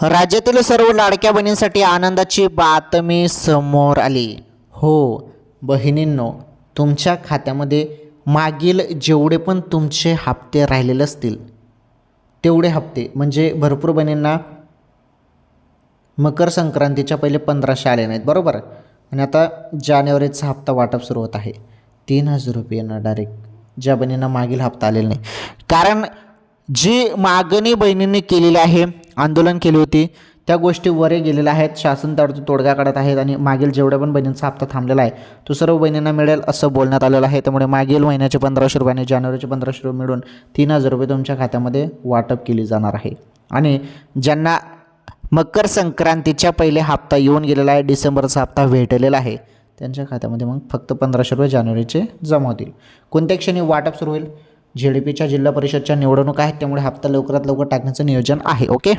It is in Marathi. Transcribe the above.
राज्यातील सर्व लाडक्या बहिणींसाठी आनंदाची बातमी समोर आली. हो बहिणींनो, तुमच्या खात्यामध्ये मागील जेवढे पण तुमचे हप्ते राहिलेले असतील तेवढे हप्ते, म्हणजे भरपूर बहिणींना मकर संक्रांतीच्या पहिले 1500 आले नाहीत, बरोबर. आणि आता जानेवारीचा हप्ता वाटप सुरू होत आहे. 3000 रुपये येणार डायरेक्ट ज्या बहिणींना मागील हप्ता आलेला नाही. कारण जी मागणी बहिणींनी केलेली आहे, आंदोलन केली होती, त्या गोष्टी वरे गेलेल्या आहेत. शासन त्यावरती तोडगा काढत आहेत आणि मागील जेवढ्या पण बहिणींचा हप्ता थांबलेला आहे तो सर्व बहिणींना मिळेल असं बोलण्यात आलेलं आहे. त्यामुळे मागील महिन्याचे 1500 रुपये आणि जानेवारीचे 1500 रुपये मिळून 3000 रुपये तुमच्या खात्यामध्ये वाटप केली जाणार आहे. आणि ज्यांना मकर संक्रांतीच्या पहिले हप्ता येऊन गेलेला आहे, डिसेंबरचा हप्ता भेटलेला आहे, त्यांच्या खात्यामध्ये मग फक्त 1500 रुपये जानेवारीचे जमा होतील. कोणत्या क्षणी वाटप सुरू होईल? ZDPच्या जिल्हा परिषदच्या निवडणूक आहेत, त्यामुळे हप्ता लवकरात लवकर टाकण्याचं नियोजन आहे. ओके.